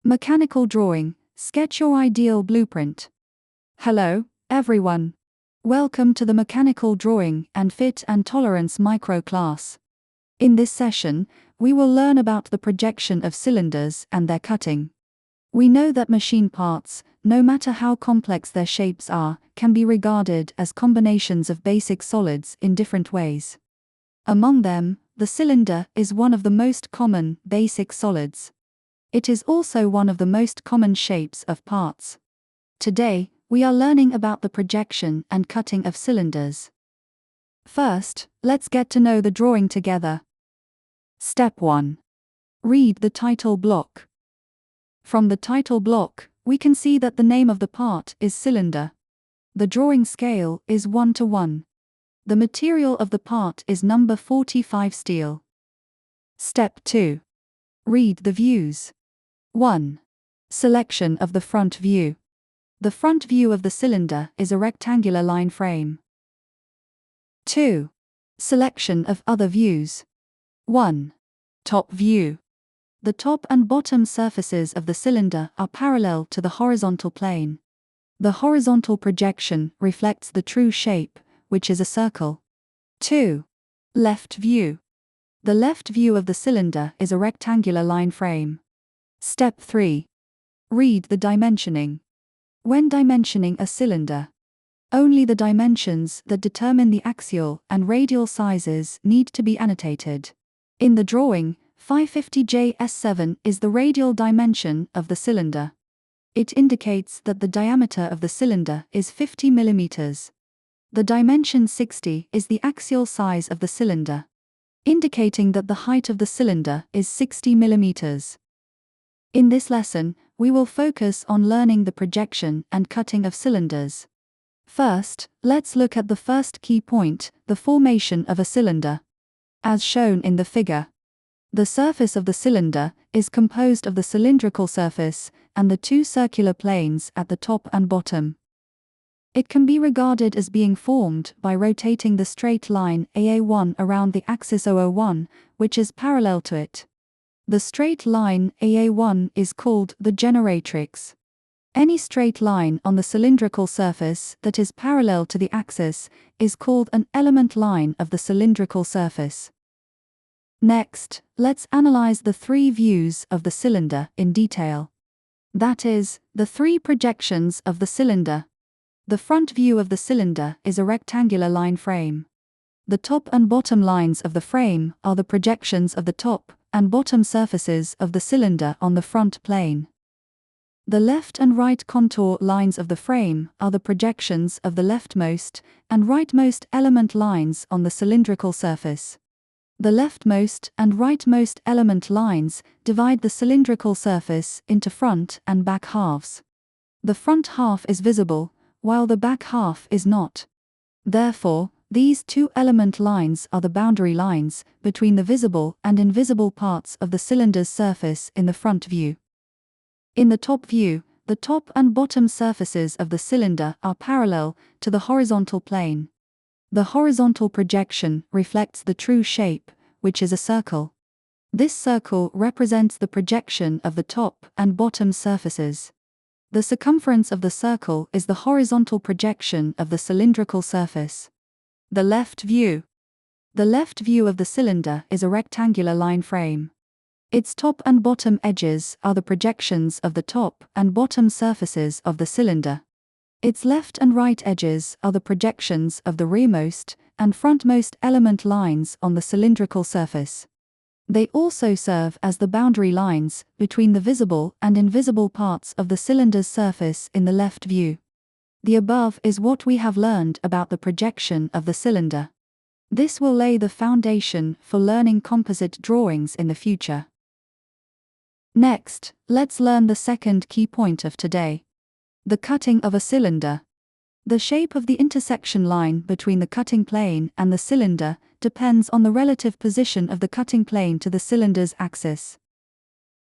Mechanical drawing, sketch your ideal blueprint. Hello, everyone. Welcome to the Mechanical Drawing and Fit and Tolerance micro class. In this session, we will learn about the projection of cylinders and their cutting. We know that machine parts, no matter how complex their shapes are, can be regarded as combinations of basic solids in different ways. Among them, the cylinder is one of the most common basic solids. It is also one of the most common shapes of parts. Today, we are learning about the projection and cutting of cylinders. First, let's get to know the drawing together. Step 1. Read the title block. From the title block, we can see that the name of the part is cylinder. The drawing scale is 1:1. The material of the part is number 45 steel. Step 2. Read the views. 1. Selection of the front view. The front view of the cylinder is a rectangular line frame. 2. Selection of other views. 1. Top view. The top and bottom surfaces of the cylinder are parallel to the horizontal plane. The horizontal projection reflects the true shape, which is a circle. 2. Left view. The left view of the cylinder is a rectangular line frame. Step 3. Read the dimensioning. When dimensioning a cylinder, only the dimensions that determine the axial and radial sizes need to be annotated. In the drawing, 550J/S7 is the radial dimension of the cylinder. It indicates that the diameter of the cylinder is 50 mm. The dimension 60 is the axial size of the cylinder, indicating that the height of the cylinder is 60 mm. In this lesson, we will focus on learning the projection and cutting of cylinders. First, let's look at the first key point, the formation of a cylinder. As shown in the figure, the surface of the cylinder is composed of the cylindrical surface and the two circular planes at the top and bottom. It can be regarded as being formed by rotating the straight line AA1 around the axis OO1, which is parallel to it. The straight line AA1 is called the generatrix. Any straight line on the cylindrical surface that is parallel to the axis is called an element line of the cylindrical surface. Next, let's analyze the three views of the cylinder in detail. That is, the three projections of the cylinder. The front view of the cylinder is a rectangular line frame. The top and bottom lines of the frame are the projections of the top and bottom surfaces of the cylinder on the front plane. The left and right contour lines of the frame are the projections of the leftmost and rightmost element lines on the cylindrical surface. The leftmost and rightmost element lines divide the cylindrical surface into front and back halves. The front half is visible, while the back half is not. Therefore, these two element lines are the boundary lines between the visible and invisible parts of the cylinder's surface in the front view. In the top view, the top and bottom surfaces of the cylinder are parallel to the horizontal plane. The horizontal projection reflects the true shape, which is a circle. This circle represents the projection of the top and bottom surfaces. The circumference of the circle is the horizontal projection of the cylindrical surface. The left view. The left view of the cylinder is a rectangular line frame. Its top and bottom edges are the projections of the top and bottom surfaces of the cylinder. Its left and right edges are the projections of the rearmost and frontmost element lines on the cylindrical surface. They also serve as the boundary lines between the visible and invisible parts of the cylinder's surface in the left view. The above is what we have learned about the projection of the cylinder. This will lay the foundation for learning composite drawings in the future. Next, let's learn the second key point of today. The cutting of a cylinder. The shape of the intersection line between the cutting plane and the cylinder depends on the relative position of the cutting plane to the cylinder's axis.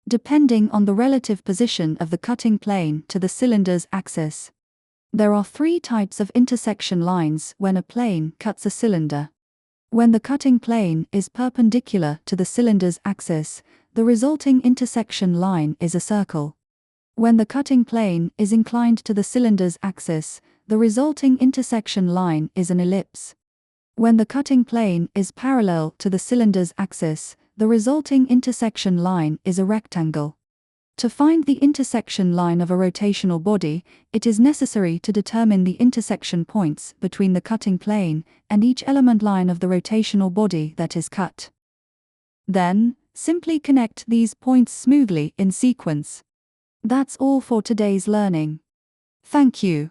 Depending on the relative position of the cutting plane to the cylinder's axis, there are three types of intersection lines when a plane cuts a cylinder. When the cutting plane is perpendicular to the cylinder's axis, the resulting intersection line is a circle. When the cutting plane is inclined to the cylinder's axis, the resulting intersection line is an ellipse. When the cutting plane is parallel to the cylinder's axis, the resulting intersection line is a rectangle. To find the intersection line of a rotational body, it is necessary to determine the intersection points between the cutting plane and each element line of the rotational body that is cut. Then, simply connect these points smoothly in sequence. That's all for today's learning. Thank you.